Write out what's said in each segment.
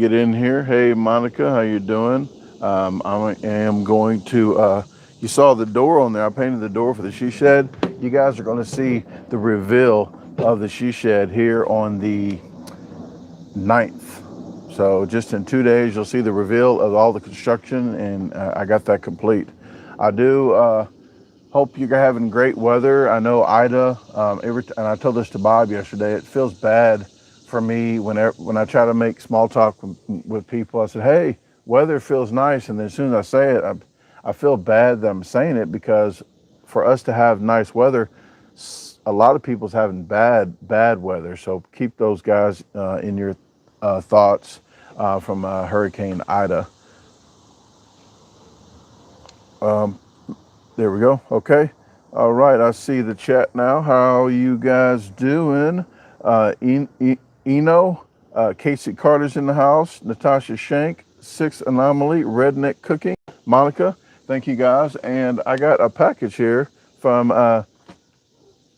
get in here. Hey, Monica, how you doing? I am going to, you saw the door on there. I painted the door for the she shed. You guys are going to see the reveal of the she shed here on the 9th. So just in 2 days, you'll see the reveal of all the construction, and I got that complete. I do hope you're having great weather. I know Ida, and I told this to Bob yesterday, it feels bad for me when I try to make small talk with people. I said, hey, weather feels nice. And then as soon as I say it, I feel bad that I'm saying it, because for us to have nice weather, a lot of people's having bad weather. So keep those guys in your thoughts from Hurricane Ida. There we go. Okay. All right. I see the chat now. How you guys doing? Eno, Casey Carter's in the house. Natasha Shank, Sixth Anomaly, Redneck Cooking, Monica. Thank you guys. And I got a package here from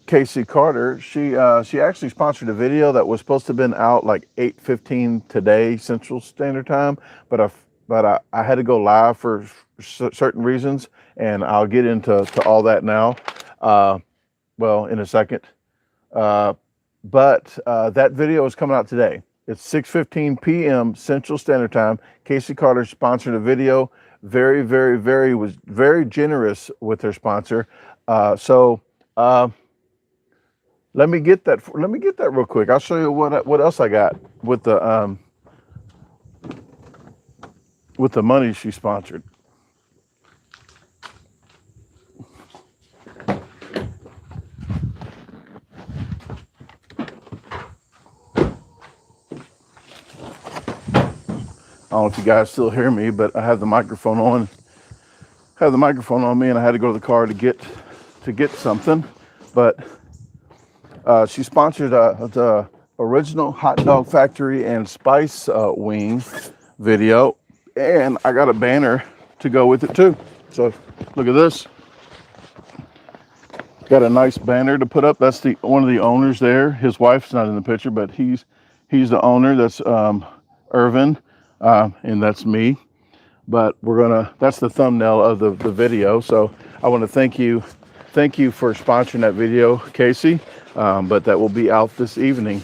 Casey Carter. She actually sponsored a video that was supposed to have been out like 8:15 today Central Standard Time, but I had to go live for certain reasons, and I'll get into all that now. Well, in a second. But that video is coming out today. It's 6:15 p.m. Central Standard Time. Casey Carter sponsored a video. Was very generous with her sponsor. So let me get that. Let me get that real quick. I'll show you what else I got with the money she sponsored. I don't know if you guys still hear me, but I have the microphone on. I have the microphone on me, and I had to go to the car to get something. But she sponsored the original Hot Dog Factory and Spice Wing video, and I got a banner to go with it too. So look at this. Got a nice banner to put up. That's one of the owners there. His wife's not in the picture, but he's the owner. That's Irvin. And that's me, but that's the thumbnail of the video. So I want to thank you for sponsoring that video, Casey. But that will be out this evening.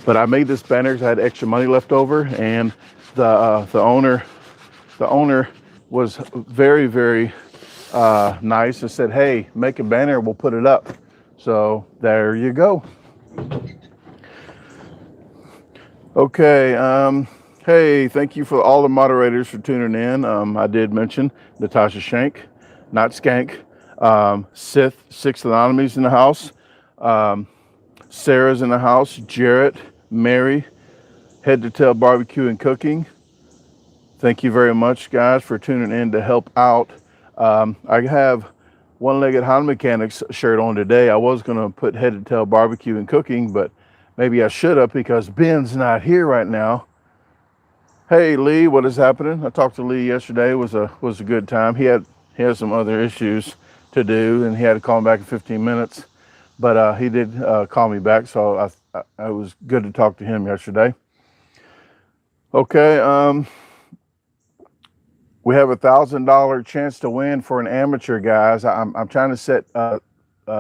But I made this banner because I had extra money left over, and the owner was very, very nice and said, hey, make a banner, we'll put it up. So there you go. Okay. Hey, thank you for all the moderators for tuning in. I did mention Natasha Shank, not Skank. Sixth Anonymous in the house. Sarah's in the house. Jarrett, Mary, Head to Tail Barbecue and Cooking. Thank you very much, guys, for tuning in to help out. I have One-Legged Honda Mechanics shirt on today. I was going to put Head to Tail Barbecue and Cooking, but maybe I should have, because Ben's not here right now. Hey Lee, what is happening? I talked to Lee yesterday. It was a good time. He had some other issues to do, and he had to call me back in 15 minutes. But he did call me back, so I was good to talk to him yesterday. Okay, we have $1,000 chance to win for an amateur, guys. I'm trying to set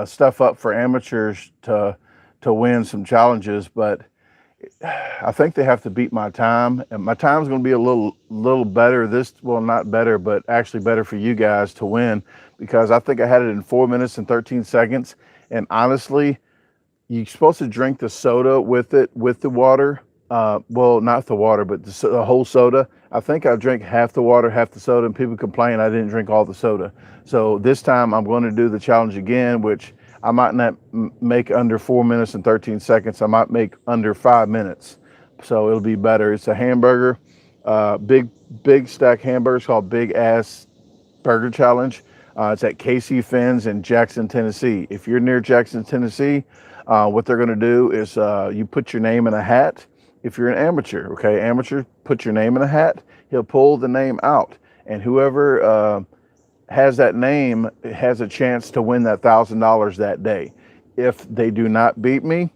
stuff up for amateurs to win some challenges, but I think they have to beat my time, and my time's going to be a little better. Not better, but actually better for you guys to win, because I think I had it in 4 minutes and 13 seconds. And honestly, you're supposed to drink the soda with the water. Well, not the water, but the whole soda. I think I drank half the water, half the soda, and people complain I didn't drink all the soda. So this time I'm going to do the challenge again, which I might not make under 4 minutes and 13 seconds. I might make under 5 minutes. So it'll be better. It's a hamburger, big stack hamburgers called Big Ass Burger Challenge. It's at Casey Finn's in Jackson, Tennessee. If you're near Jackson, Tennessee, what they're going to do is you put your name in a hat. If you're an amateur, okay, amateur, put your name in a hat. He'll pull the name out, and whoever has that name has a chance to win that $1,000 that day. If they do not beat me,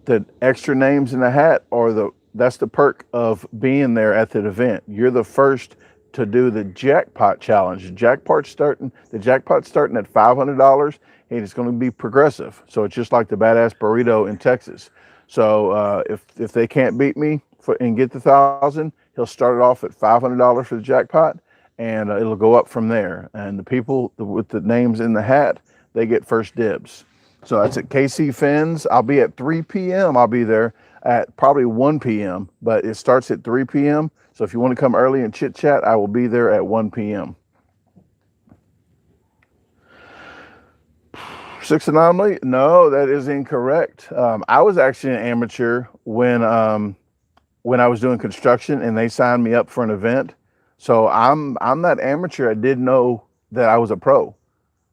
the extra names in the hat are that's the perk of being there at the event. You're the first to do the jackpot challenge. The jackpot's starting at $500, and it's going to be progressive. So it's just like the badass burrito in Texas. So if they can't beat me and get the 1,000, he'll start it off at $500 for the jackpot, and it'll go up from there. And the people with the names in the hat, they get first dibs. So that's at KC Fins. I'll be at 3 p.m. I'll be there at probably 1 p.m., but it starts at 3 p.m. So if you want to come early and chit chat, I will be there at 1 p.m. 6 anomaly? No, that is incorrect. I was actually an amateur when I was doing construction and they signed me up for an event. So I'm that amateur. I didn't know that I was a pro.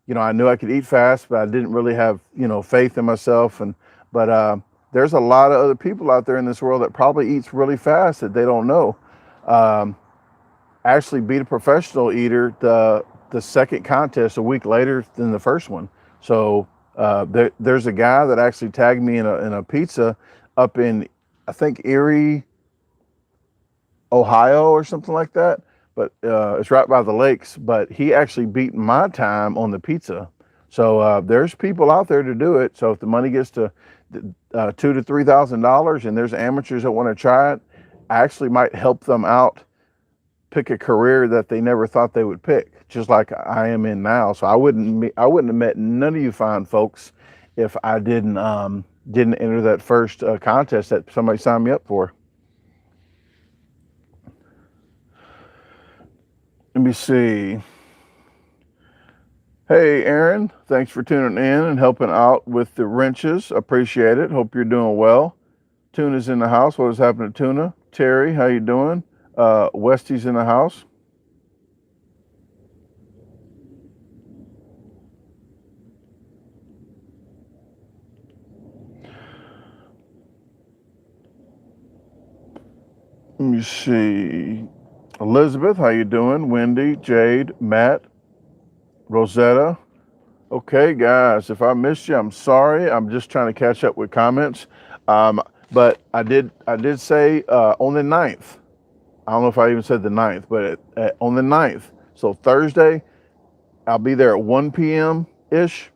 You know, I knew I could eat fast, but I didn't really have, faith in myself. But there's a lot of other people out there in this world that probably eats really fast that they don't know. Actually beat a professional eater the second contest a week later than the first one. So there's a guy that actually tagged me in a pizza up in, I think, Erie, Ohio or something like that. But it's right by the lakes. But he actually beat my time on the pizza. So there's people out there to do it. So if the money gets to $2,000 to $3,000 and there's amateurs that want to try it, I actually might help them out pick a career that they never thought they would pick, just like I am in now. So I wouldn't have met none of you fine folks if I didn't enter that first contest that somebody signed me up for. Let me see. Hey, Aaron, thanks for tuning in and helping out with the wrenches. Appreciate it. Hope you're doing well. Tuna's in the house. What is happening to Tuna? Terry, how you doing? Westy's in the house. Let me see. Elizabeth, how you doing? Wendy, Jade, Matt, Rosetta. Okay, guys, if I missed you, I'm sorry. I'm just trying to catch up with comments. But I did say on the 9th. I don't know if I even said the 9th, but on the 9th. So Thursday, I'll be there at 1 p.m.-ish,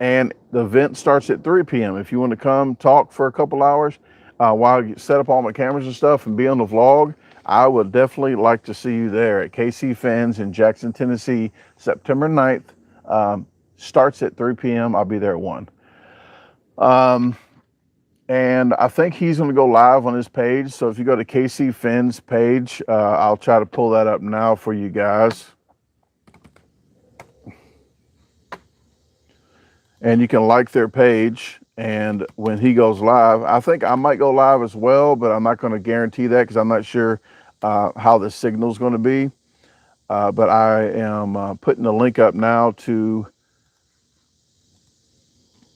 and the event starts at 3 p.m. If you want to come talk for a couple hours while I set up all my cameras and stuff and be on the vlog, I would definitely like to see you there at KC Fins in Jackson, Tennessee, September 9th. Starts at 3 p.m. I'll be there at 1. And I think he's going to go live on his page. So if you go to KC Fins page, I'll try to pull that up now for you guys. And you can like their page. And when he goes live, I think I might go live as well, but I'm not going to guarantee that because I'm not sure how the signal is going to be. But I am putting the link up now to...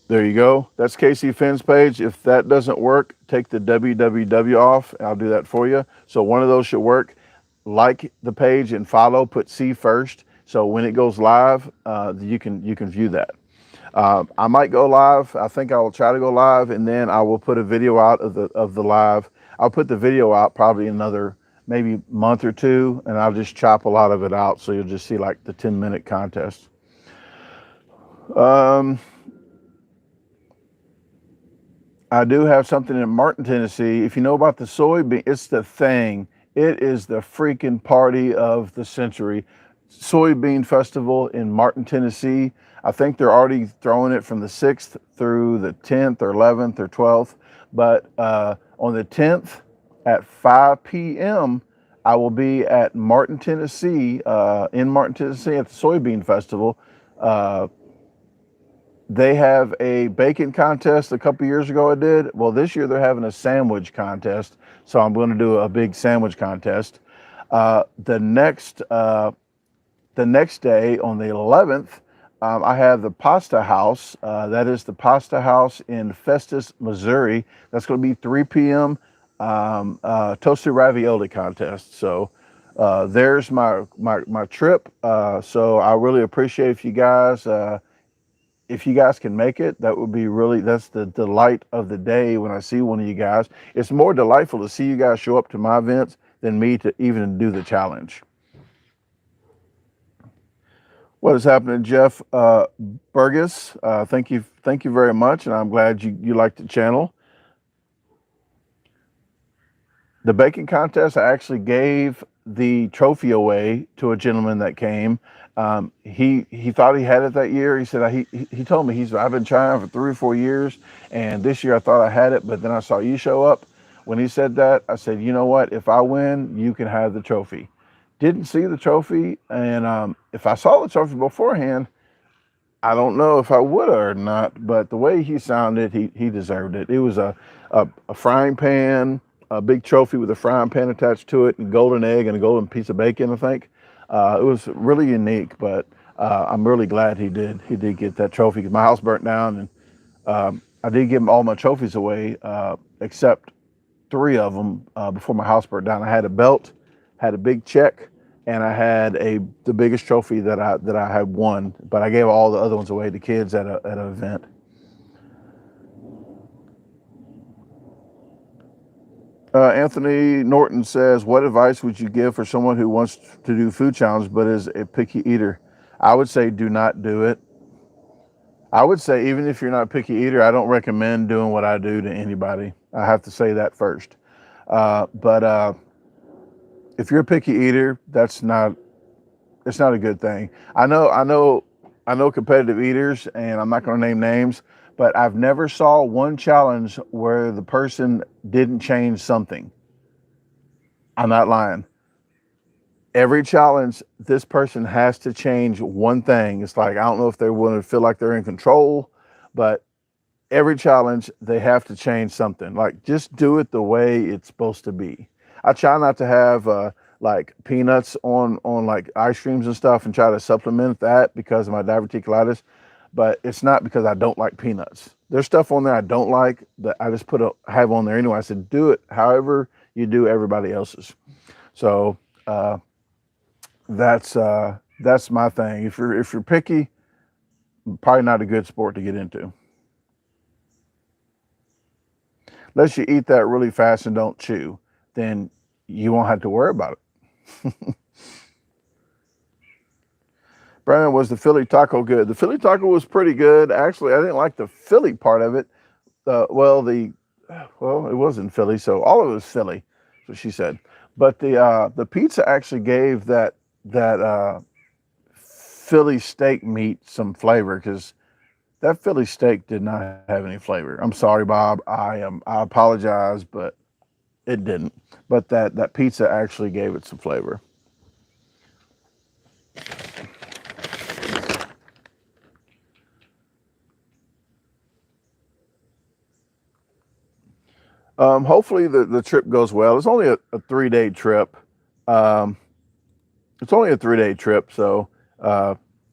There you go. That's KC Fins page. If that doesn't work, take the www off. I'll do that for you. So one of those should work. Like the page and follow. Put C first. So when it goes live, you can view that. I might go live. I think I will try to go live, and then I will put a video out of the live. I'll put the video out probably another maybe month or two, and I'll just chop a lot of it out. So you'll just see like the 10-minute contest. I do have something in Martin, Tennessee. If you know about the soybean, it's the thing. It is the freaking party of the century. Soybean Festival in Martin, Tennessee. I think they're already throwing it from the 6th through the 10th or 11th or 12th. But on the 10th at 5 p.m., I will be at Martin, Tennessee, in Martin, Tennessee at the Soybean Festival. They have a bacon contest a couple years ago I did. Well, this year they're having a sandwich contest. So I'm going to do a big sandwich contest. The next day on the 11th, I have the Pasta House. That is the Pasta House in Festus, Missouri. That's going to be 3 p.m. Toasted ravioli contest. So there's my trip. So I really appreciate if you guys if you guys can make it, that would be really, that's the delight of the day when I see one of you guys. It's more delightful to see you guys show up to my events than me to even do the challenge. What is happening, Jeff Burgess? Thank you very much, and I'm glad you like the channel. The baking contest, I actually gave the trophy away to a gentleman that came. He thought he had it that year. He said he told me, I've been trying for 3 or 4 years, and this year I thought I had it, but then I saw you show up. When he said that, I said, you know what? If I win, you can have the trophy. Didn't see the trophy, and if I saw the trophy beforehand, I don't know if I would or not. But the way he sounded, he deserved it. It was a frying pan, a big trophy with a frying pan attached to it, and golden egg and a golden piece of bacon, I think. It was really unique, but I'm really glad he did get that trophy, because my house burnt down, and I did give him all my trophies away except 3 of them before my house burnt down. I had a belt, had a big check, and I had the biggest trophy that I had won, but I gave all the other ones away to kids at an event. Anthony Norton says, what advice would you give for someone who wants to do food challenge but is a picky eater? I would say do not do it. I would say even if you're not a picky eater, I don't recommend doing what I do to anybody. I have to say that first. But if you're a picky eater, it's not a good thing. I know competitive eaters, and I'm not going to name names, but I've never saw one challenge where the person didn't change something. I'm not lying. Every challenge, this person has to change one thing. It's like, I don't know if they want to feel like they're in control, but every challenge, they have to change something. Like, just do it the way it's supposed to be. I try not to have like peanuts on like ice creams and stuff and try to supplement that because of my diverticulitis. But it's not because I don't like peanuts. There's stuff on there I don't like that I just have on there anyway. I said, do it however you do everybody else's. So that's my thing. If you're picky, probably not a good sport to get into. Unless you eat that really fast and don't chew, then you won't have to worry about it. Brandon, was the Philly taco good? The Philly taco was pretty good. Actually, I didn't like the Philly part of it. Well, it wasn't Philly, so all of it was Philly, that's what she said. But the pizza actually gave that Philly steak meat some flavor, because that Philly steak did not have any flavor. I'm sorry, Bob. I apologize, but it didn't. But that pizza actually gave it some flavor. Hopefully the trip goes well. It's only a 3-day trip. It's only a 3-day trip, so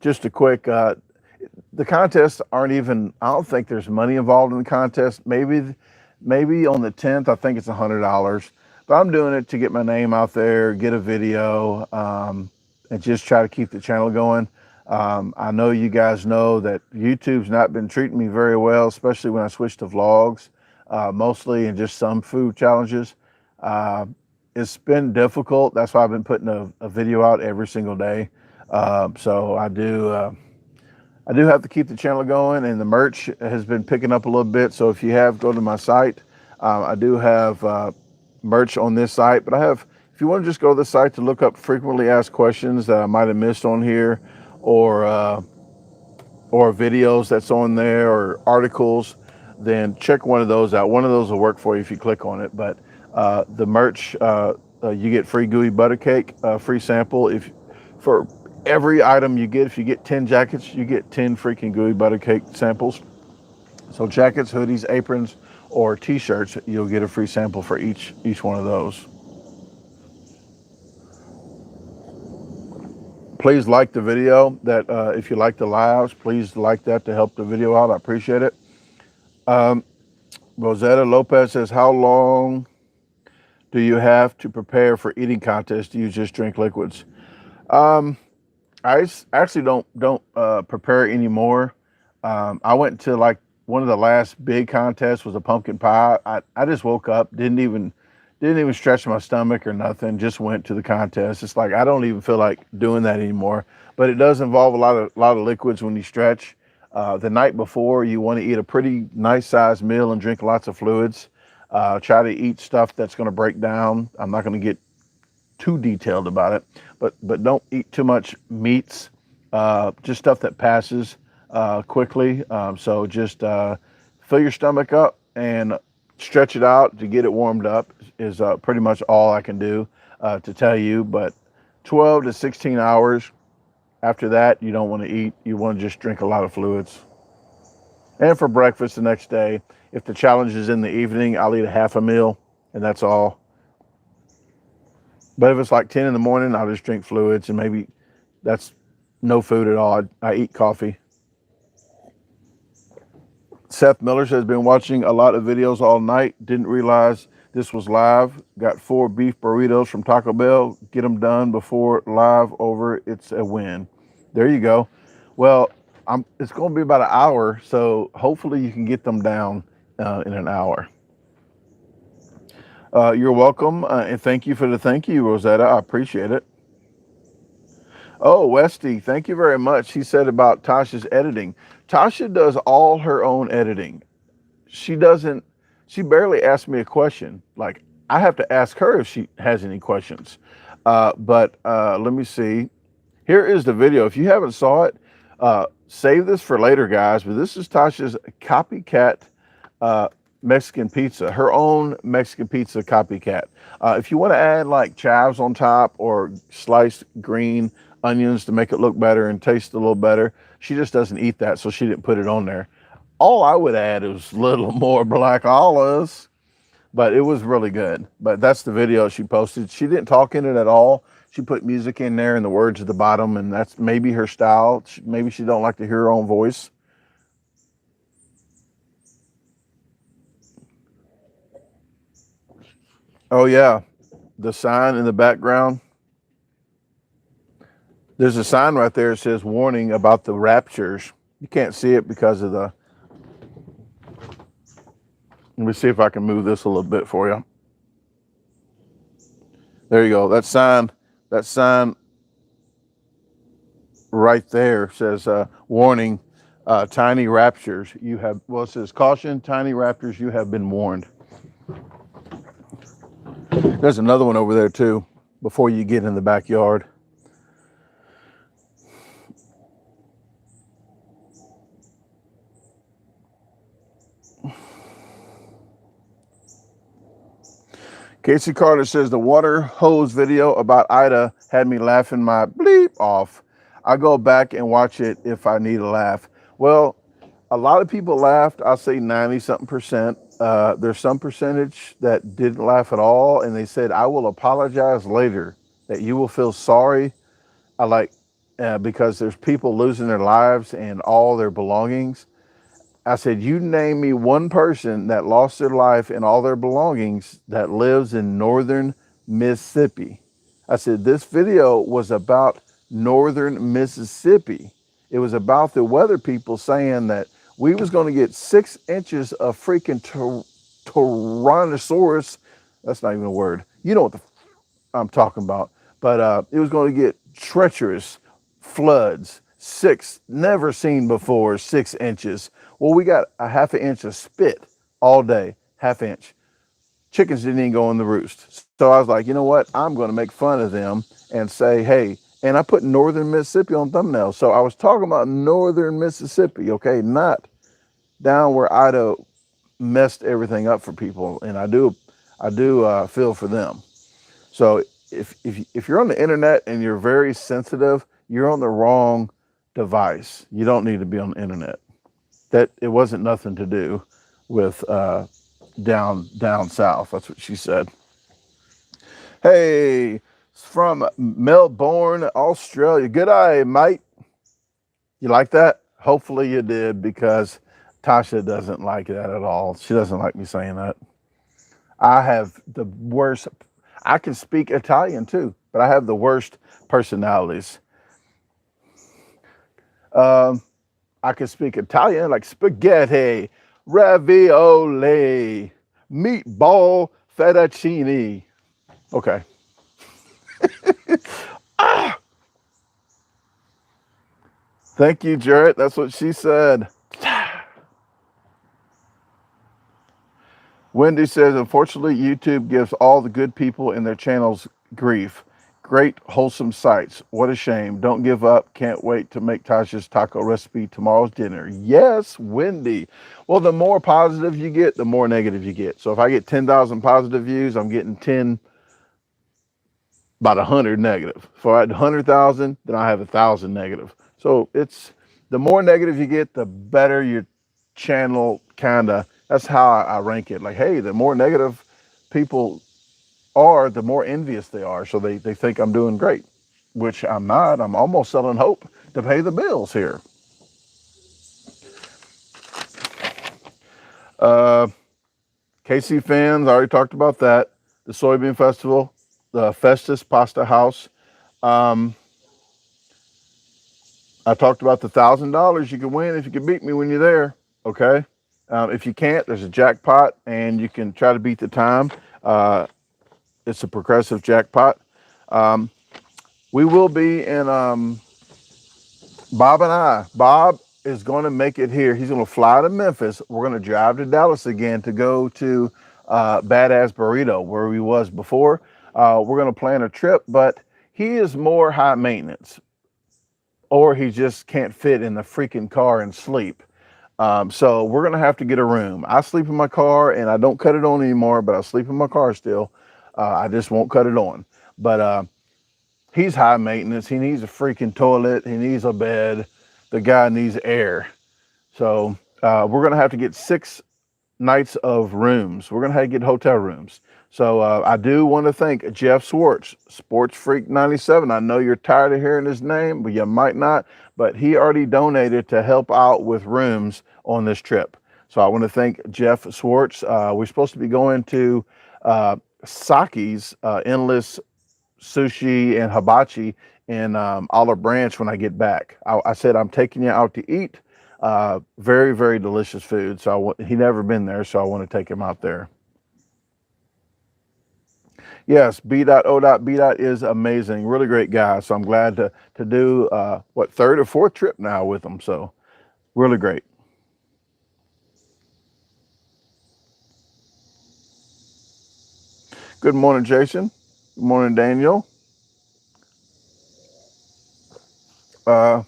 just a quick. The contests aren't even. I don't think there's money involved in the contest. Maybe on the 10th, I think it's $100. But I'm doing it to get my name out there, get a video, and just try to keep the channel going. I know you guys know that YouTube's not been treating me very well, especially when I switched to vlogs. Mostly and just some food challenges. It's been difficult. That's why I've been putting a video out every single day. So I do have to keep the channel going, and the merch has been picking up a little bit. So if you go to my site, I do have merch on this site, but if you want to just go to the site to look up frequently asked questions that I might have missed on here, or videos that's on there, or articles, then check one of those out. One of those will work for you if you click on it. But the merch, you get free gooey butter cake, free sample. For every item you get, if you get 10 jackets, you get 10 freaking gooey butter cake samples. So jackets, hoodies, aprons, or t-shirts, you'll get a free sample for each one of those. Please like the video. If you like the lives, please like that to help the video out. I appreciate it. Rosetta Lopez says, how long do you have to prepare for eating contests? Do you just drink liquids? I actually don't prepare anymore. I went to like one of the last big contests was a pumpkin pie. I just woke up, didn't even stretch my stomach or nothing. Just went to the contest. It's like I don't even feel like doing that anymore. But it does involve a lot of liquids when you stretch. The night before, you want to eat a pretty nice sized meal and drink lots of fluids. Try to eat stuff that's going to break down. I'm not going to get too detailed about it, but don't eat too much meats. Just stuff that passes quickly. So just fill your stomach up and stretch it out to get it warmed up is pretty much all I can do to tell you. But 12 to 16 hours after that, you don't want to eat. You want to just drink a lot of fluids. And for breakfast the next day, if the challenge is in the evening, I'll eat a half a meal and that's all. But if it's like 10 in the morning, I'll just drink fluids and maybe that's no food at all. I eat coffee. Seth Miller says, been watching a lot of videos all night. Didn't realize this was live. Got 4 beef burritos from Taco Bell. Get them done before live over. It's a win. There you go. Well, it's going to be about an hour, so hopefully you can get them down in an hour. You're welcome, and thank you for the thank you, Rosetta. I appreciate it. Oh, Westy, thank you very much. He said about Tasha's editing. Tasha does all her own editing. She barely asks me a question. Like, I have to ask her if she has any questions. But let me see. Here is the video. If you haven't saw it, save this for later, guys. But this is Tasha's copycat Mexican pizza, her own Mexican pizza copycat. If you want to add like chives on top or sliced green onions to make it look better and taste a little better, she just doesn't eat that, so she didn't put it on there. All I would add is a little more black olives, but it was really good. But that's the video she posted. She didn't talk in it at all. She put music in there and the words at the bottom, and that's maybe her style. Maybe she don't like to hear her own voice. Oh yeah, the sign in the background. There's a sign right there that says warning about the raptures. You can't see it because of the... Let me see if I can move this a little bit for you. There you go. That sign right there says warning, tiny raptors. It says caution, tiny raptors, you have been warned. There's another one over there too, before you get in the backyard. Casey Carter says the water hose video about Ida had me laughing my bleep off. I go back and watch it if I need a laugh. Well, a lot of people laughed. I'll say 90-something%. There's some percentage that didn't laugh at all, and they said, I will apologize later, that you will feel sorry. Because there's people losing their lives and all their belongings. I said, you name me one person that lost their life and all their belongings that lives in northern Mississippi. I said, this video was about northern Mississippi. It was about the weather people saying that we was going to get 6 inches of freaking Tyrannosaurus. That's not even a word. You know what I'm talking about. But it was going to get treacherous floods. Never seen before, 6 inches. Well, we got a half an inch of spit all day, half inch. Chickens didn't even go in the roost. So I was like, you know what? I'm going to make fun of them and say, hey, and I put northern Mississippi on thumbnail. So I was talking about northern Mississippi, okay? Not down where Ida messed everything up for people. And I do feel for them. So if you're on the internet and you're very sensitive, you're on the wrong device. You don't need to be on the internet. That it wasn't nothing to do with down south. That's what she said. Hey, from Melbourne, Australia. Good eye, mate. You like that? Hopefully you did, because Tasha doesn't like that at all. She doesn't like me saying that. I have the worst. I can speak Italian too, but I have the worst personalities. I can speak Italian like spaghetti, ravioli, meatball, fettuccine. Okay. Thank you, Jarrett. That's what she said. Wendy says, unfortunately, YouTube gives all the good people in their channels grief. Great, wholesome sites. What a shame. Don't give up. Can't wait to make Tasha's taco recipe tomorrow's dinner. Yes, Wendy. Well, the more positive you get, the more negative you get. So if I get 10,000 positive views, I'm getting 10, about 100 negative. If I had 100,000, then I have 1,000 negative. So it's the more negative you get, the better your channel kind of, that's how I rank it. Like, hey, the more negative people are, the more envious they are. So they think I'm doing great, which I'm not. I'm almost selling hope to pay the bills here. KC fans, I already talked about that. The Soybean Festival, the Festus Pasta House. I talked about the $1,000 you can win if you can beat me when you're there. Okay. If you can't, there's a jackpot and you can try to beat the time. It's a progressive jackpot. We will be in, Bob and I. Bob is going to make it here. He's going to fly to Memphis. We're going to drive to Dallas again to go to Badass Burrito, where we was before. We're going to plan a trip, but he is more high maintenance, or he just can't fit in the freaking car and sleep. So we're going to have to get a room. I sleep in my car, and I don't cut it on anymore, but I sleep in my car still. I just won't cut it on. But he's high maintenance. He needs a freaking toilet. He needs a bed. The guy needs air. So we're going to have to get 6 nights of rooms. We're going to have to get hotel rooms. So I do want to thank Jeff Swartz, Sports Freak 97. I know you're tired of hearing his name, but you might not. But he already donated to help out with rooms on this trip. So I want to thank Jeff Swartz. We're supposed to be going to Saki's Endless Sushi and Hibachi in Olive Branch when I get back. I said, I'm taking you out to eat. Very, very delicious food. So he never been there, so I want to take him out there. Yes, B.O.B. is amazing. Really great guy. So I'm glad to do, what, 3rd or 4th trip now with him. So really great. Good morning, Jason. Good morning, Daniel. Hey,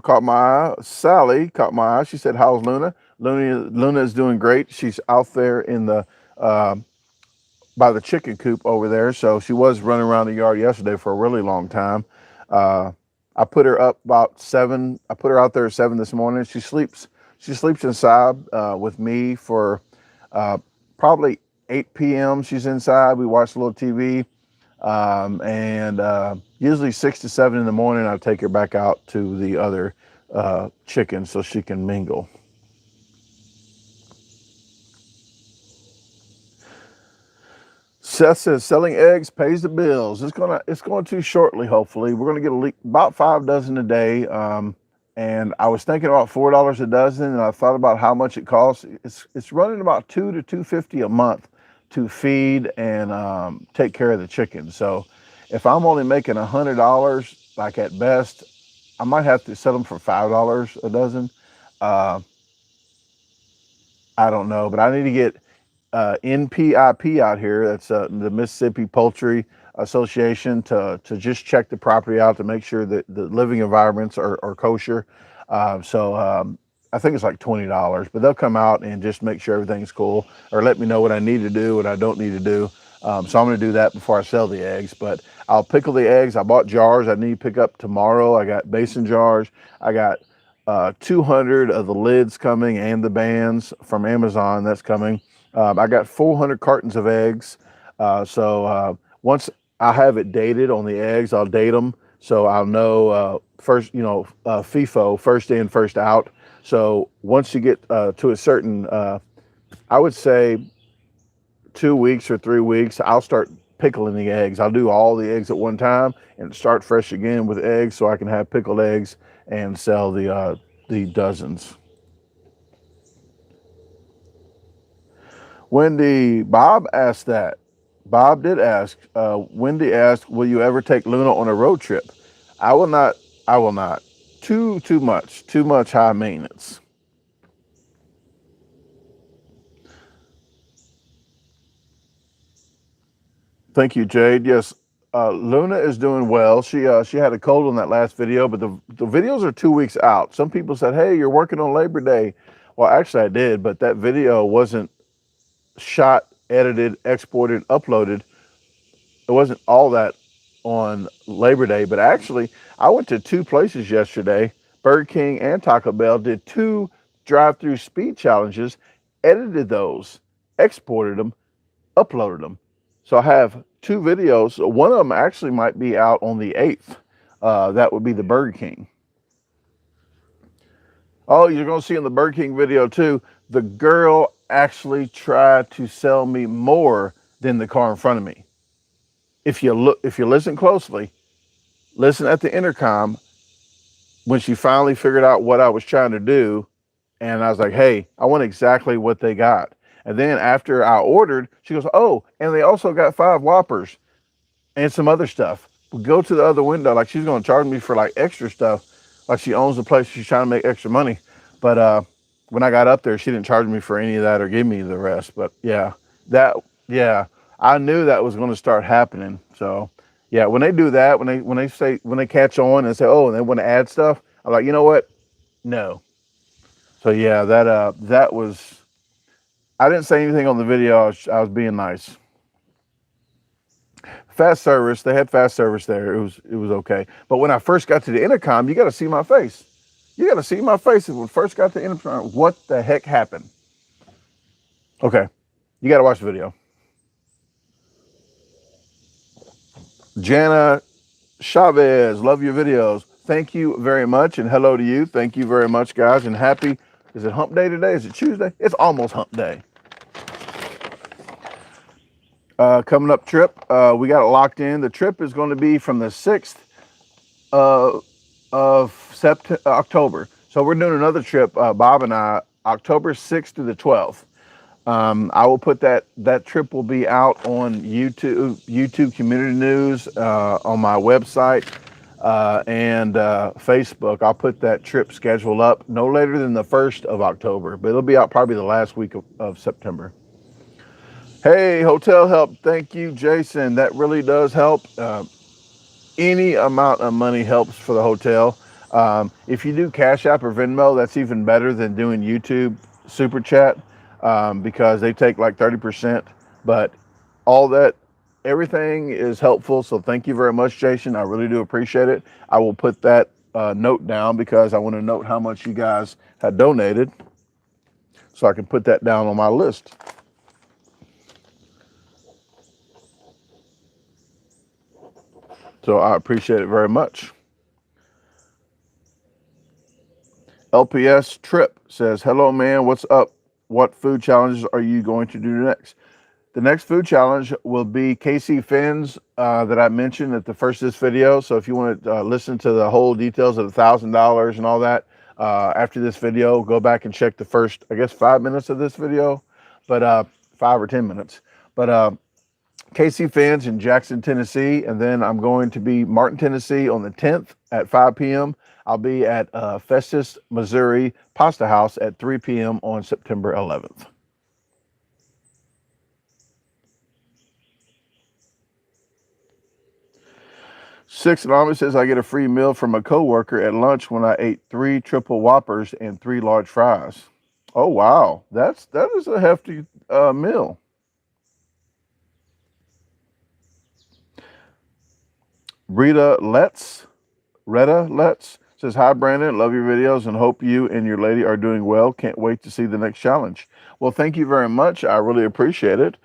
caught my eye. Sally caught my eye. She said, how's Luna? Luna is doing great. She's out there in the by the chicken coop over there. So she was running around the yard yesterday for a really long time. I put her up about 7. I put her out there at 7 this morning. She sleeps inside with me for probably 8 p.m. She's inside. We watch a little TV. And usually 6 to 7 in the morning, I'll take her back out to the other chickens so she can mingle. Seth says selling eggs pays the bills. It's going to shortly. Hopefully, we're going to get about 5 dozen a day. And I was thinking about $4 a dozen, and I thought about how much it costs. It's running about $2 to $2.50 a month to feed and take care of the chickens. So if I'm only making $100, like at best, I might have to sell them for $5 a dozen. I don't know, but I need to get NPIP out here. That's the Mississippi Poultry Association to just check the property out to make sure that the living environments are kosher. I think it's like $20, but they'll come out and just make sure everything's cool, or let me know what I need to do, what I don't need to do. So I'm going to do that before I sell the eggs, but I'll pickle the eggs. I bought jars I need to pick up tomorrow. I got mason jars. I got 200 of the lids coming and the bands from Amazon. That's coming. I got 400 cartons of eggs. Once I have it dated on the eggs, I'll date them. So I'll know FIFO, first in, first out. So once you get to a certain, I would say 2 weeks or 3 weeks, I'll start pickle any eggs. I'll do all the eggs at one time and start fresh again with eggs so I can have pickled eggs and sell the dozens. Wendy, Bob asked that. Bob did ask. Wendy asked, "Will you ever take Luna on a road trip?" I will not. I will not. Too much. Too much high maintenance. Thank you, Jade. Yes, Luna is doing well. She had a cold on that last video, but the videos are 2 weeks out. Some people said, "Hey, you're working on Labor Day." Well, actually, I did, but that video wasn't shot, edited, exported, uploaded. It wasn't all that on Labor Day, but actually, I went to 2 places yesterday. Burger King and Taco Bell did 2 drive-through speed challenges, edited those, exported them, uploaded them. So I have 2 videos. One of them actually might be out on the 8th. That would be the Burger King. Oh, you're going to see in the Burger King video too, the girl actually tried to sell me more than the car in front of me. If you listen closely, listen at the intercom, when she finally figured out what I was trying to do, and I was like, "Hey, I want exactly what they got." And then after I ordered, she goes, "Oh, and they also got 5 Whoppers and some other stuff." We go to the other window, like she's going to charge me for like extra stuff, like she owns the place, she's trying to make extra money. But when I got up there, she didn't charge me for any of that or give me the rest. But yeah, I knew that was going to start happening. So yeah, when they do that, when they catch on and say, "Oh," and they want to add stuff, I'm like, you know what? No. So yeah, that was. I didn't say anything on the video. I was being nice. Fast service. They had fast service there. It was okay. But when I first got to the intercom, you got to see my face. You got to see my face. When I first got to the intercom, what the heck happened? Okay, you got to watch the video. Jana Chavez, love your videos. Thank you very much, and hello to you. Thank you very much, guys, and happy. Is it hump day today? Is it Tuesday? It's almost hump day. Coming up trip, we got it locked in. The trip is going to be from the 6th of October. So we're doing another trip, Bob and I, October 6th to the 12th. I will put that trip will be out on YouTube Community News, on my website, and Facebook. I'll put that trip schedule up no later than the 1st of October, but it'll be out probably the last week of September. Hey, hotel help. Thank you, Jason. That really does help. Any amount of money helps for the hotel. If you do Cash App or Venmo, that's even better than doing YouTube Super Chat, because they take like 30%. But everything is helpful. So thank you very much, Jason. I really do appreciate it. I will put that note down because I want to note how much you guys had donated, so I can put that down on my list. So I appreciate it very much. LPS Trip says, "Hello, man. What's up? What food challenges are you going to do next?" The next food challenge will be KC Fins, that I mentioned at the first of this video. So if you want to listen to the whole details of the $1,000 and all that, after this video, go back and check the first, I guess, 5 minutes of this video, but 5 or 10 minutes. But KC Fins in Jackson, Tennessee, and then I'm going to be Martin, Tennessee on the 10th at 5 p.m. I'll be at Festus, Missouri Pasta House at 3 p.m. on September 11th. Six Anonymous says, "I get a free meal from a coworker at lunch when I ate 3 triple Whoppers and 3 large fries." Oh wow, that is a hefty meal. Retta Letts says, "Hi Brandon, love your videos and hope you and your lady are doing well. Can't wait to see the next challenge." Well, thank you very much. I really appreciate it.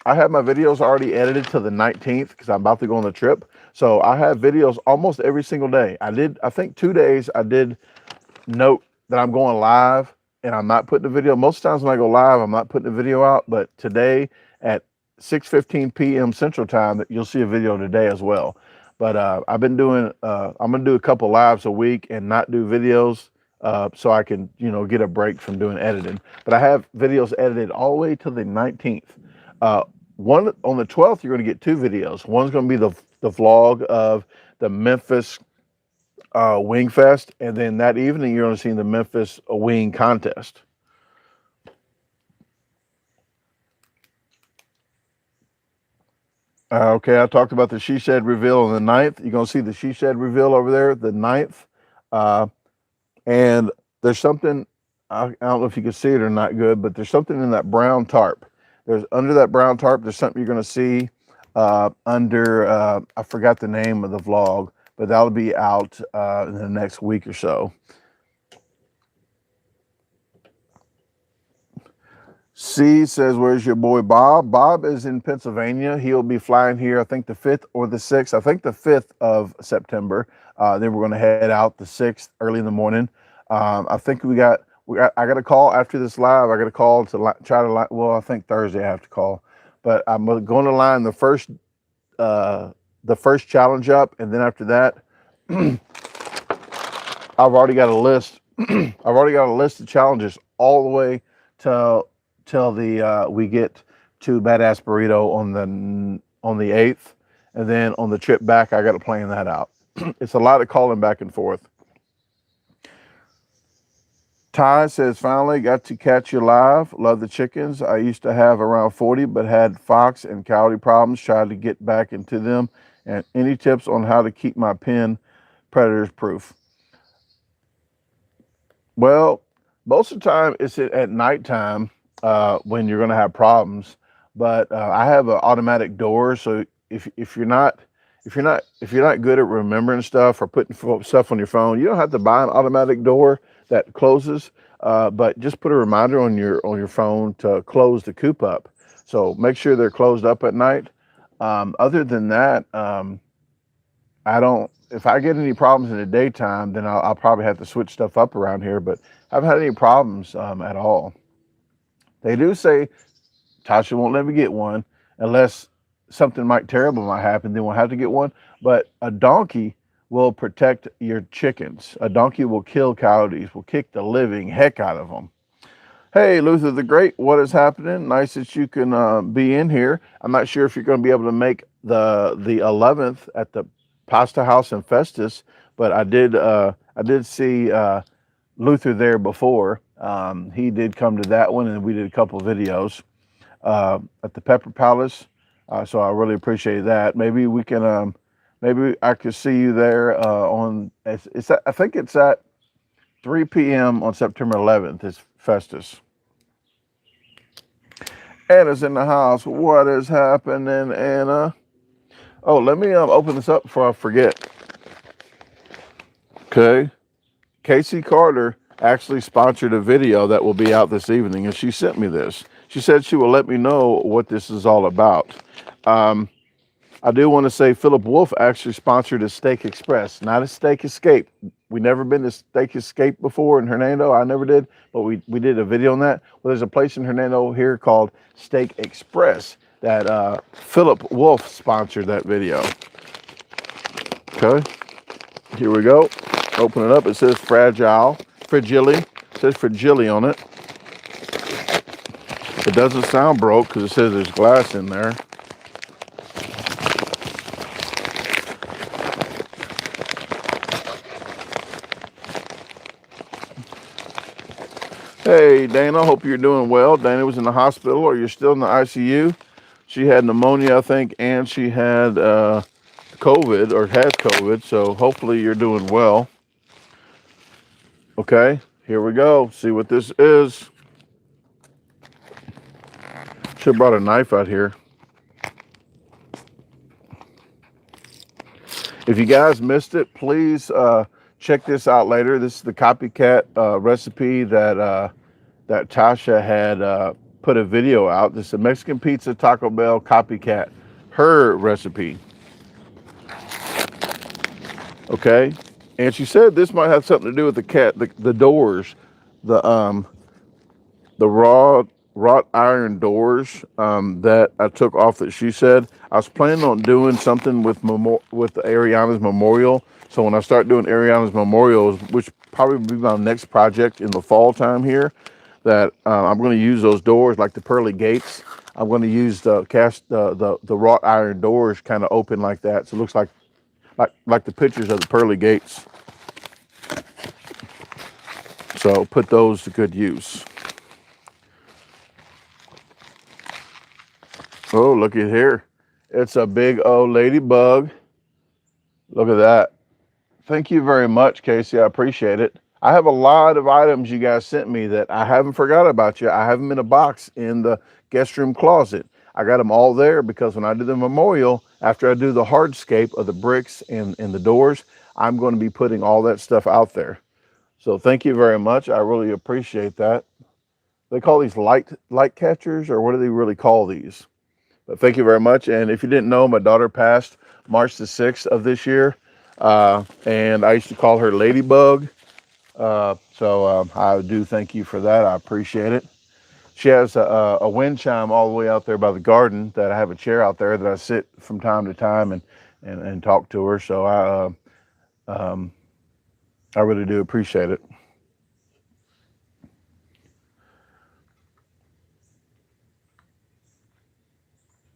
I have my videos already edited to the 19th because I'm about to go on the trip. So I have videos almost every single day. I think 2 days I did note that I'm going live and I'm not putting the video. Most times when I go live, I'm not putting the video out. But today at 6:15 p.m. Central Time, that you'll see a video today as well. But I've been doing, I'm going to do a couple lives a week and not do videos so I can, get a break from doing editing. But I have videos edited all the way till the 19th. One on the 12th, you're going to get 2 videos. One's going to be the vlog of the Memphis Wing Fest, and then that evening you're going to see the Memphis Wing Contest. Okay, I talked about the She Shed reveal on the 9th. You're going to see the She Shed reveal over there, the 9th. And there's something, I don't know if you can see it or not good, but there's something in that brown tarp. There's under that brown tarp, there's something you're going to see under, I forgot the name of the vlog, but that'll be out in the next week or so. C says, where's your boy Bob? Bob is in Pennsylvania. He'll be flying here, I think the 5th or the 6th. I think the 5th of September. Then we're going to head out the 6th early in the morning. I think I got a call after this live. I got a call to try to, well, I think Thursday I have to call. But I'm going to line the first challenge up. And then after that, I've already got a list. I've already got a list of challenges all the way till we get to Badass Burrito on the 8th, and then on the trip back I got to plan that out. It's a lot of calling back and forth. Ty says, finally got to catch you live. Love the chickens. I used to have around 40, but had fox and coyote problems. Tried to get back into them. And any tips on how to keep my pen predators proof? Well, most of the time it's at nighttime when you're going to have problems. But I have an automatic door, so if you're not good at remembering stuff or putting stuff on your phone, you don't have to buy an automatic door that closes. But just put a reminder on your phone to close the coop up. So make sure they're closed up at night. Other than that, if I get any problems in the daytime, then I'll probably have to switch stuff up around here, but I haven't had any problems at all. They do say Tasha won't let me get one unless something terrible might happen, then we'll have to get one. But a donkey will protect your chickens. A donkey will kill coyotes, will kick the living heck out of them. Hey, Luther the Great, what is happening? Nice that you can be in here. I'm not sure if you're going to be able to make the 11th at the Pasta House in Festus, but I did see Luther there before. He did come to that one, and we did a couple of videos at the Pepper Palace. So I really appreciate that. Maybe we can, maybe I could see you there I think it's at 3 p.m. on September 11th. It's Festus. Anna's in the house. What is happening, Anna? Oh, let me open this up before I forget. Okay. Casey Carter actually sponsored a video that will be out this evening, and she sent me this. She said she will let me know what this is all about. I do want to say Philip Wolf actually sponsored a Steak Express, not a Steak Escape. We never been to Steak Escape before in Hernando. I never did, but we did a video on that. Well, there's a place in Hernando here called Steak Express that Philip Wolf sponsored that video. Okay, here we go. Open it up. It says fragile. Fragile. It says fragile on it. It doesn't sound broke because it says there's glass in there. Hey, Dana, hope you're doing well. Dana was in the hospital, or you're still in the ICU. She had pneumonia, I think, and she had COVID, or has COVID, so hopefully you're doing well. Okay, here we go. See what this is. Should have brought a knife out here. If you guys missed it, please check this out later. This is the copycat recipe that Tasha had put a video out. This is a Mexican pizza Taco Bell copycat, her recipe. Okay, and she said this might have something to do with the doors, the raw wrought iron doors that I took off that she said. I was planning on doing something with Ariana's memorial. So when I start doing Ariana's memorials, which probably will be my next project in the fall time here, that I'm going to use those doors like the pearly gates. I'm going to use the wrought iron doors kind of open like that, so it looks like the pictures of the pearly gates. So put those to good use. Oh, look at here. It's a big old ladybug. Look at that. Thank you very much, Casey. I appreciate it. I have a lot of items you guys sent me that I haven't forgot about you. I have them in a box in the guest room closet. I got them all there because when I do the memorial, after I do the hardscape of the bricks and the doors, I'm going to be putting all that stuff out there. So thank you very much. I really appreciate that. They call these light catchers, or what do they really call these? But thank you very much. And if you didn't know, my daughter passed March the 6th of this year. And I used to call her Ladybug. So I do thank you for that. I appreciate it. She has a wind chime all the way out there by the garden that I have a chair out there that I sit from time to time and talk to her. So I really do appreciate it.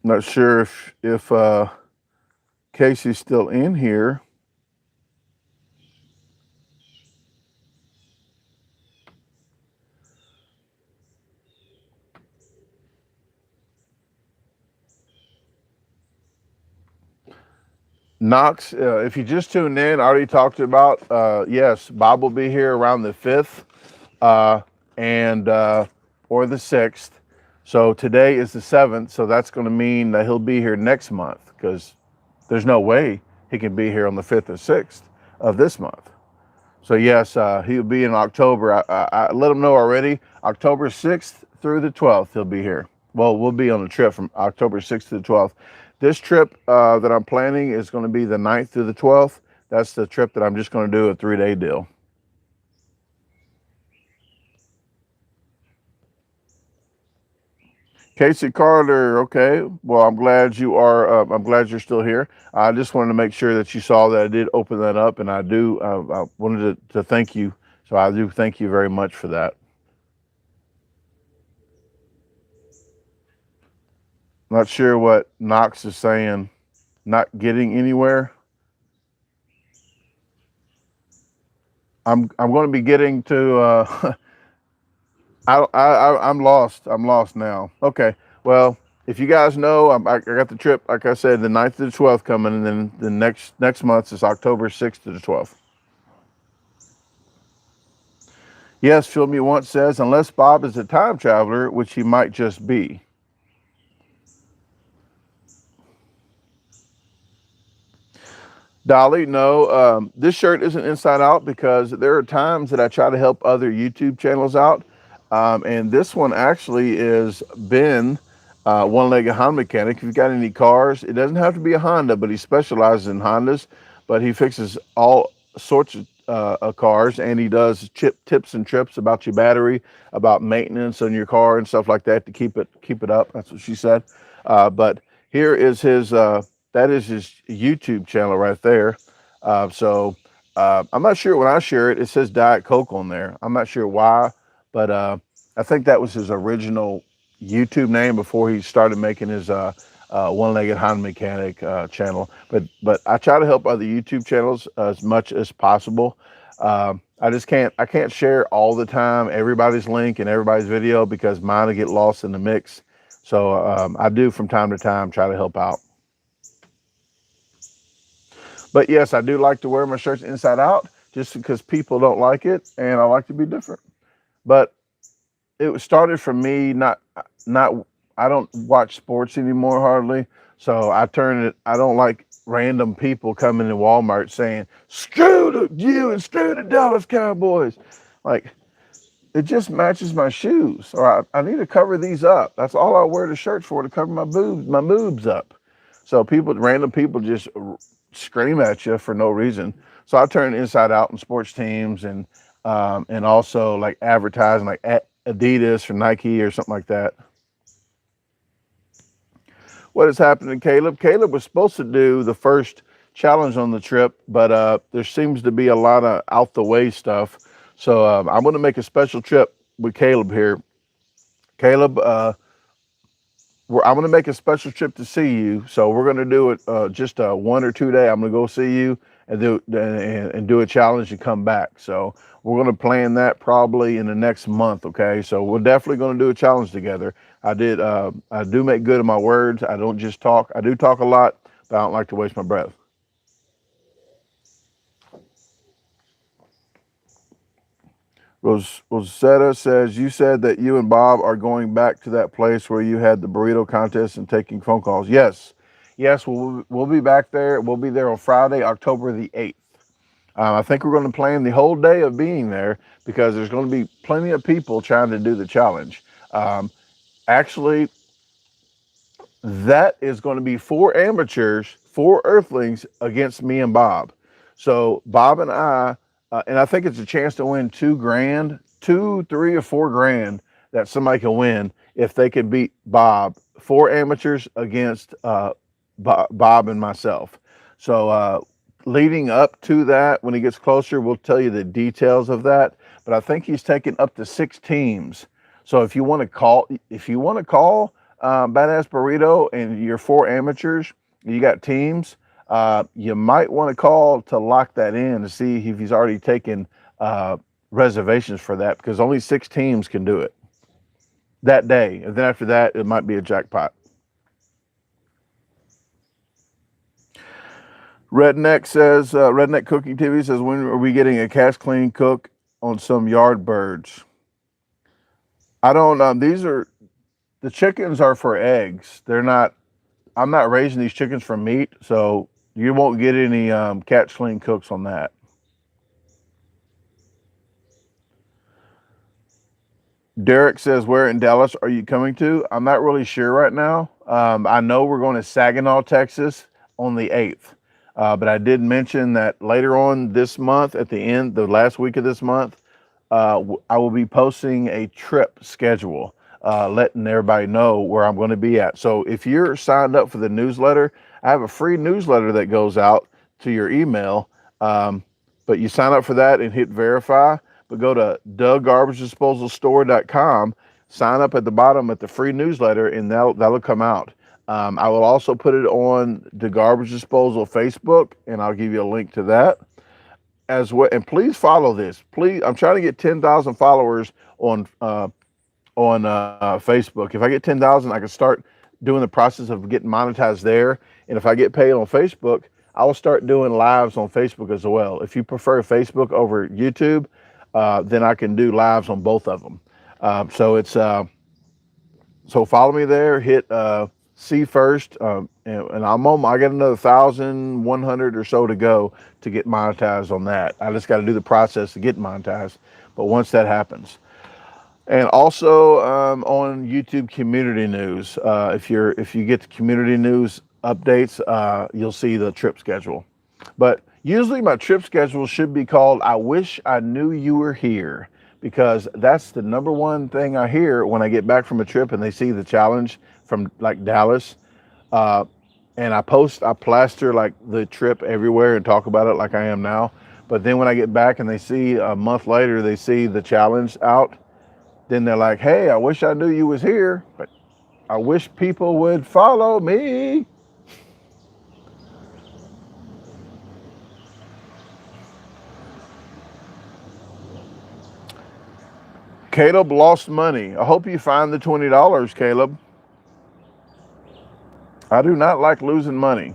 Not sure if Casey's still in here. Knox, if you just tuned in, I already talked about, yes, Bob will be here around the 5th or the 6th. So today is the 7th, so that's going to mean that he'll be here next month because there's no way he can be here on the 5th or 6th of this month. So yes, he'll be in October. I let him know already. October 6th through the 12th, he'll be here. Well, we'll be on a trip from October 6th to the 12th. This trip that I'm planning is going to be the 9th through the 12th. That's the trip that I'm just going to do a 3-day deal. Casey Carter, okay. Well, I'm glad you are. I'm glad you're still here. I just wanted to make sure that you saw that I did open that up, and I do. I wanted to thank you. So I do thank you very much for that. Not sure what Knox is saying. Not getting anywhere. I'm going to be getting to. I'm lost. I'm lost now. Okay. Well, if you guys know, I got the trip, like I said, the 9th to the 12th coming, and then the next month is October 6th to the 12th. Yes, Feel Me Once says, unless Bob is a time traveler, which he might just be. Dolly, no, this shirt isn't inside out because there are times that I try to help other YouTube channels out. And this one actually is Ben, one-legged Honda mechanic. If you've got any cars, it doesn't have to be a Honda, but he specializes in Hondas. But he fixes all sorts of cars, and he does tips and trips about your battery, about maintenance on your car and stuff like that to keep it up. That's what she said. But here is his. That is his YouTube channel right there. I'm not sure when I share it, it says Diet Coke on there. I'm not sure why, but I think that was his original YouTube name before he started making his one-legged Honda mechanic channel. But I try to help other YouTube channels as much as possible. I can't share all the time everybody's link and everybody's video because mine will get lost in the mix. So I do from time to time try to help out. But yes, I do like to wear my shirts inside out just because people don't like it and I like to be different. But it started from me not I don't watch sports anymore hardly. So I don't like random people coming to Walmart saying, screw you and screw the Dallas Cowboys. Like, it just matches my shoes. Or I need to cover these up. That's all I wear the shirts for, to cover my boobs up. So random people just scream at you for no reason. So I turn inside out in sports teams and also like advertising, like Adidas or Nike or something like that. What has happened to Caleb? Caleb was supposed to do the first challenge on the trip, but there seems to be a lot of out the way stuff. So I'm going to make a special trip with Caleb here. Caleb, I'm going to make a special trip to see you. So we're going to do it just a 1 or 2 day. I'm going to go see you and do a challenge and come back. So we're going to plan that probably in the next month. Okay. So we're definitely going to do a challenge together. I do make good of my words. I don't just talk. I do talk a lot, but I don't like to waste my breath. Rosetta says, you said that you and Bob are going back to that place where you had the burrito contest and taking phone calls. Yes, we'll be back there. We'll be there on Friday, October the 8th. I think we're going to plan the whole day of being there because there's going to be plenty of people trying to do the challenge. Actually, that is going to be 4 amateurs, 4 earthlings against me and Bob. So Bob and I, and I think it's a chance to win $2 grand, 2, 3, or 4 grand that somebody can win if they can beat Bob. 4 amateurs against Bob and myself. So leading up to that, when he gets closer, we'll tell you the details of that. But I think he's taking up to 6 teams. So if you want to call, Badass Burrito and you're 4 amateurs, you got teams. You might want to call to lock that in to see if he's already taken reservations for that, because only 6 teams can do it that day. And then after that, it might be a jackpot. Redneck says, Redneck Cooking TV says, when are we getting a cash clean cook on some yard birds? I don't know. The chickens are for eggs. I'm not raising these chickens for meat, so you won't get any catch clean cooks on that. Derek says, where in Dallas are you coming to? I'm not really sure right now. I know we're going to Saginaw, Texas on the 8th. But I did mention that later on this month, at the last week of this month, I will be posting a trip schedule, letting everybody know where I'm going to be at. So if you're signed up for the newsletter, I have a free newsletter that goes out to your email. But you sign up for that and hit verify. But go to DaGarbageDisposalStore.com, sign up at the bottom at the free newsletter, and that'll come out. I will also put it on the Garbage Disposal Facebook, and I'll give you a link to that as well. And please follow this. Please, I'm trying to get 10,000 followers on Facebook. If I get 10,000, I can start doing the process of getting monetized there. And if I get paid on Facebook, I will start doing lives on Facebook as well. If you prefer Facebook over YouTube, then I can do lives on both of them. So follow me there. Hit see first, and I got another 1,100 or so to go to get monetized on that. I just got to do the process to get monetized. But once that happens, and also on YouTube community news, if you get the community news updates, you'll see the trip schedule. But usually my trip schedule should be called "I Wish I Knew You Were Here," because that's the number one thing I hear when I get back from a trip and they see the challenge from like Dallas. And I plaster like the trip everywhere and talk about it like I am now. But then when I get back and they see a month later, they see the challenge out, then they're like, hey, I wish I knew you was here, but I wish people would follow me. Caleb lost money. I hope you find the $20, Caleb. I do not like losing money.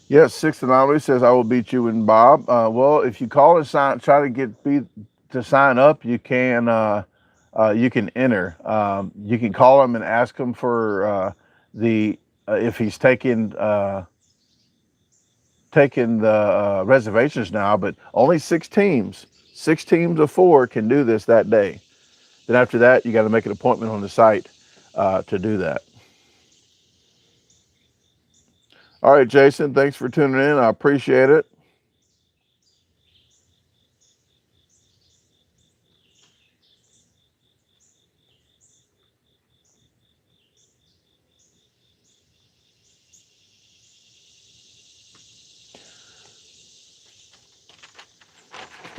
Yes, Sixth Anomaly says, I will beat you and Bob. Well, if you call and try to sign up, you can enter. You can call him and ask him for if he's taking the reservations now, but only 6 teams. 6 teams of 4 can do this that day. Then after that, you got to make an appointment on the site. to do that. All right, Jason, thanks for tuning in. I appreciate it.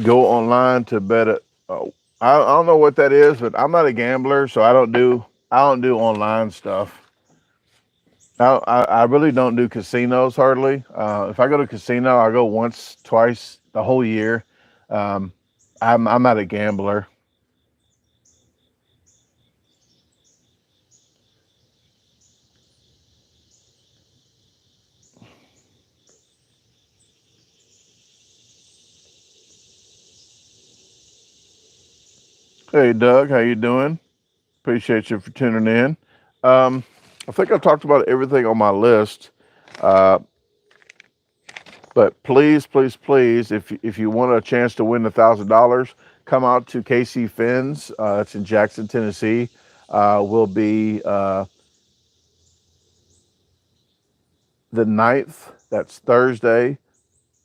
Go online to bet it. I don't know what that is, but I'm not a gambler, so I don't do online stuff. I really don't do casinos hardly. If I go to a casino, I go once, twice the whole year. Um, I'm not a gambler. Hey, Doug, how you doing? Appreciate you for tuning in. I think I've talked about everything on my list. Uh, but please, please, please, if you want a chance to win $1,000, come out to KC Fins. It's in Jackson, Tennessee. Will be the 9th. That's Thursday,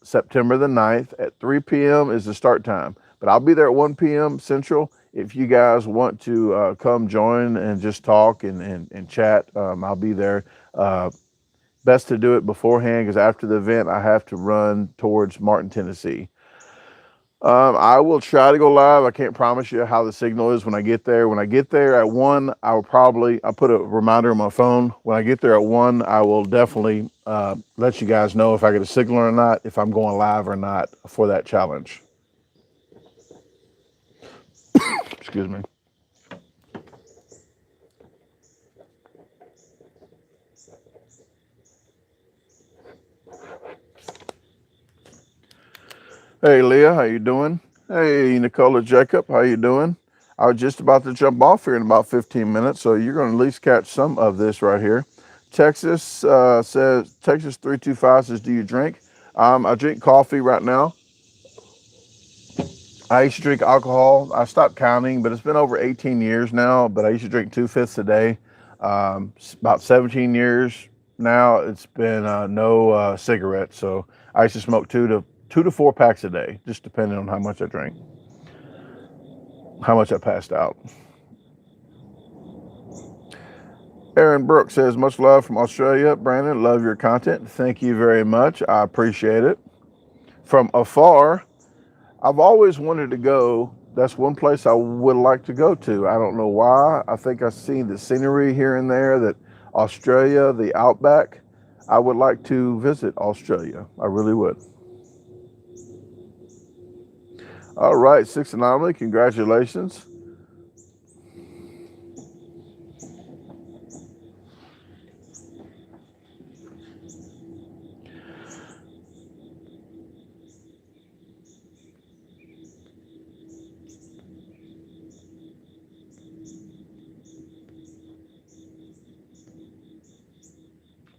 September the 9th at 3 p.m. is the start time. But I'll be there at 1 p.m. Central. If you guys want to come join and just talk and chat, I'll be there. Best to do it beforehand because after the event, I have to run towards Martin, Tennessee. I will try to go live. I can't promise you how the signal is when I get there. When I get there at 1, I'll put a reminder on my phone. When I get there at 1, I will definitely let you guys know if I get a signal or not, if I'm going live or not for that challenge. Excuse me. Hey, Leah, how you doing? Hey, Nicola Jacob, how you doing? I was just about to jump off here in about 15 minutes, so you're going to at least catch some of this right here. Texas says, Texas 325 says, do you drink? I drink coffee right now. I used to drink alcohol. I stopped counting, but it's been over 18 years now, but I used to drink 2/5 a day. About 17 years now, it's been no cigarettes, so I used to smoke 2 to 4 packs a day, just depending on how much I drank, how much I passed out. Aaron Brooks says, much love from Australia. Brandon, love your content. Thank you very much. I appreciate it. From afar, I've always wanted to go. That's one place I would like to go to. I don't know why. I think I've seen the scenery here and there, that Australia, the outback. I would like to visit Australia. I really would. All right, 6 Anomaly, congratulations.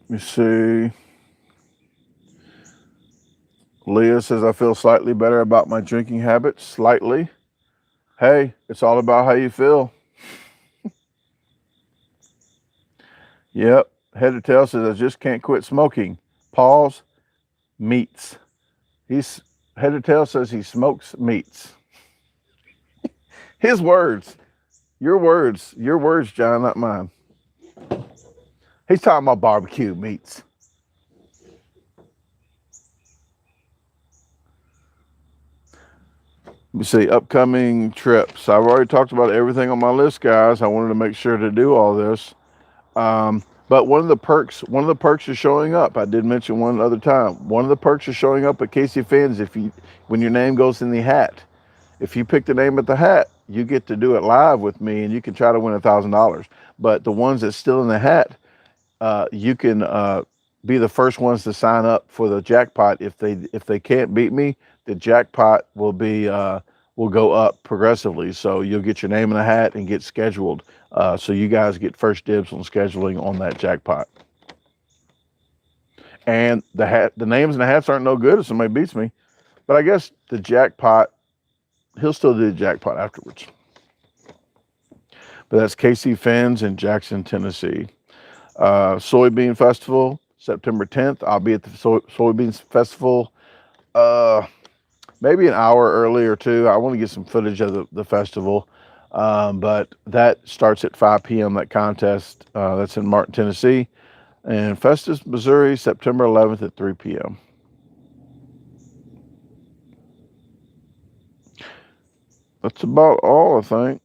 Let me see. Leah says, I feel slightly better about my drinking habits. Slightly. Hey, it's all about how you feel. Yep. Head to Tail says, I just can't quit smoking. Pause. Meats. Head to Tail says he smokes meats. His words. Your words, John, not mine. He's talking about barbecue meats. Let me see, upcoming trips. I've already talked about everything on my list, guys. I wanted to make sure to do all this. But one of the perks is showing up. I did mention one other time. One of the perks is showing up at KC Fins when your name goes in the hat. If you pick the name at the hat, you get to do it live with me, and you can try to win $1,000. But the ones that's still in the hat, you can be the first ones to sign up for the jackpot. If they can't beat me, the jackpot will go up progressively. So you'll get your name in the hat and get scheduled. So you guys get first dibs on scheduling on that jackpot. And the names in the hats aren't no good if somebody beats me. But I guess the jackpot, he'll still do the jackpot afterwards. But that's KC Fins in Jackson, Tennessee. Soybean Festival, September 10th. I'll be at the Soybean Festival maybe an hour early or two. I want to get some footage of the festival. But that starts at 5 p.m. That contest, that's in Martin, Tennessee. And Festus, Missouri, September 11th at 3 p.m. That's about all, I think.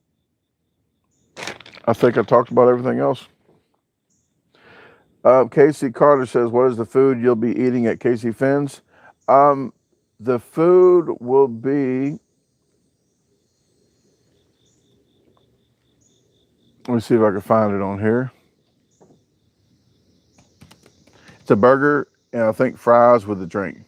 I think I talked about everything else. Casey Carter says, what is the food you'll be eating at Casey Fins? The food will be, let me see if I can find it on here. It's a burger and I think fries with a drink.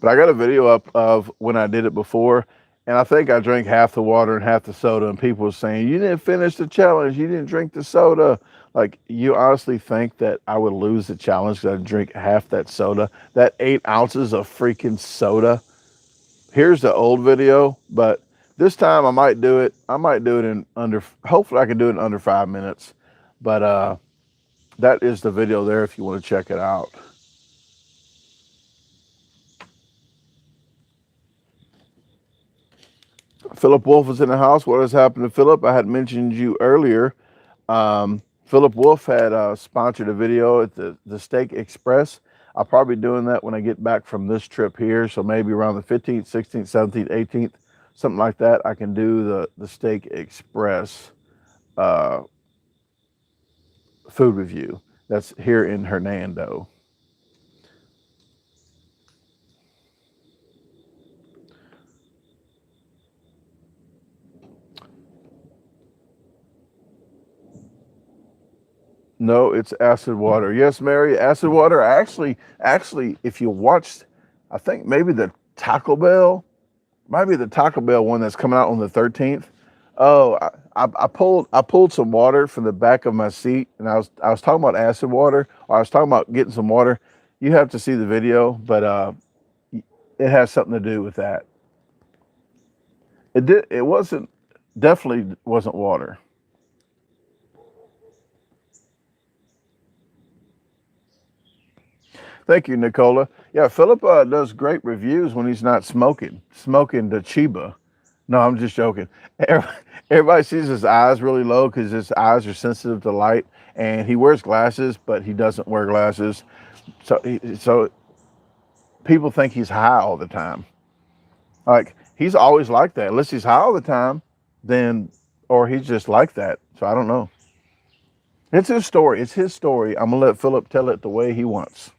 But I got a video up of when I did it before, and I think I drank half the water and half the soda, and people were saying, you didn't finish the challenge, you didn't drink the soda. Like, you honestly think that I would lose the challenge because I drink half that soda? That 8 ounces of freaking soda. Here's the old video, but this time I might do it. I might do it in under, hopefully I can do it in under 5 minutes. But that is the video there if you want to check it out. Philip Wolf is in the house. What has happened to Philip? I had mentioned you earlier. Philip Wolf had sponsored a video at the Steak Express. I'll probably be doing that when I get back from this trip here. So maybe around the 15th, 16th, 17th, 18th, something like that. I can do the Steak Express food review. That's here in Hernando. No, it's acid water. Yes, Mary, acid water. Actually, if you watched, I think maybe the Taco Bell, might be the Taco Bell one that's coming out on the 13th. Oh, I pulled some water from the back of my seat, and I was talking about acid water, or I was talking about getting some water. You have to see the video, but it has something to do with that. It wasn't, definitely wasn't water. Thank you, Nicola. Yeah, Philip does great reviews when he's not smoking the Chiba. No, I'm just joking. Everybody sees his eyes really low because his eyes are sensitive to light, and he wears glasses, but he doesn't wear glasses. So people think he's high all the time. Like, he's always like that. Unless he's high all the time, then, or he's just like that. So I don't know. It's his story. It's his story. I'm going to let Philip tell it the way he wants.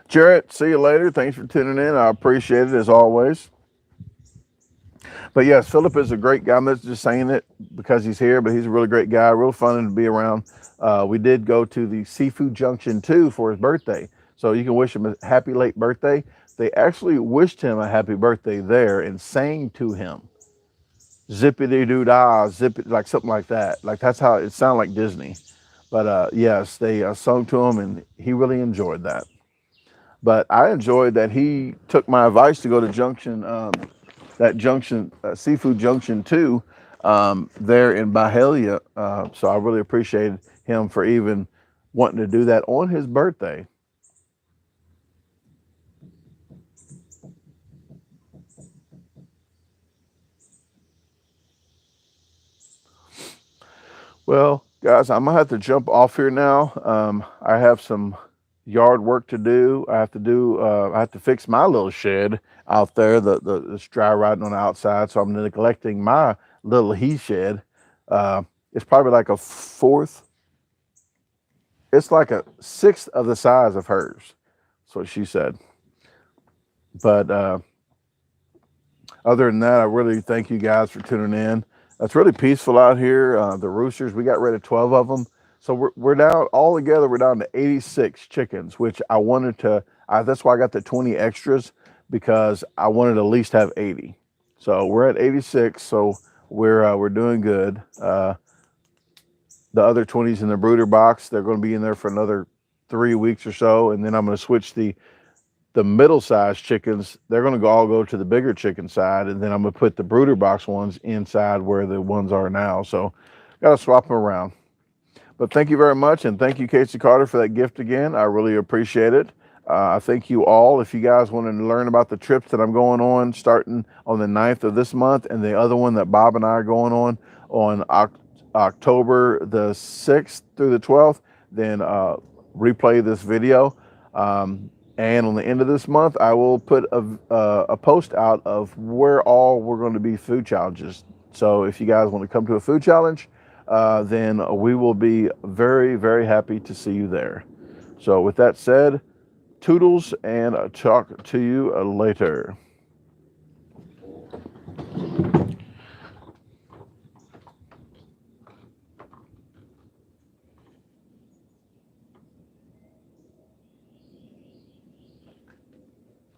Jarrett, see you later. Thanks for tuning in. I appreciate it as always. But yes, Philip is a great guy. I'm not just saying it because he's here, but he's a really great guy, real fun to be around. We did go to the Seafood Junction 2 for his birthday. So you can wish him a happy late birthday. They actually wished him a happy birthday there and sang to him. Zippity-doo-dah, like something like that. Like, that's how it sounded, like Disney. But yes, they sung to him, and he really enjoyed that. But I enjoyed that he took my advice to go to Seafood Junction 2 there in Byhalia. So I really appreciated him for even wanting to do that on his birthday. Well, guys, I'm gonna have to jump off here now. I have some yard work to do. I have to fix my little shed out there, the dry riding on the outside. So I'm neglecting my little he shed. It's probably like a fourth. It's like a sixth of the size of hers. That's what she said. But other than that, I really thank you guys for tuning in. It's really peaceful out here. The roosters, we got rid of 12 of them. So we're down, all together, we're down to 86 chickens, which I wanted to, that's why I got the 20 extras, because I wanted to at least have 80. So we're at 86, so we're doing good. The other 20s in the brooder box, they're going to be in there for another 3 weeks or so, and then I'm going to switch the the middle-sized chickens, they're going to all go to the bigger chicken side, and then I'm going to put the brooder box ones inside where the ones are now. So got to swap them around. But thank you very much, and thank you, Casey Carter, for that gift again. I really appreciate it. I thank you all. If you guys want to learn about the trips that I'm going on starting on the 9th of this month, and the other one that Bob and I are going on October the 6th through the 12th, then replay this video. And on the end of this month, I will put a post out of where all we're going to be food challenges. So if you guys want to come to a food challenge, then we will be very, very happy to see you there. So with that said, toodles, and talk to you later.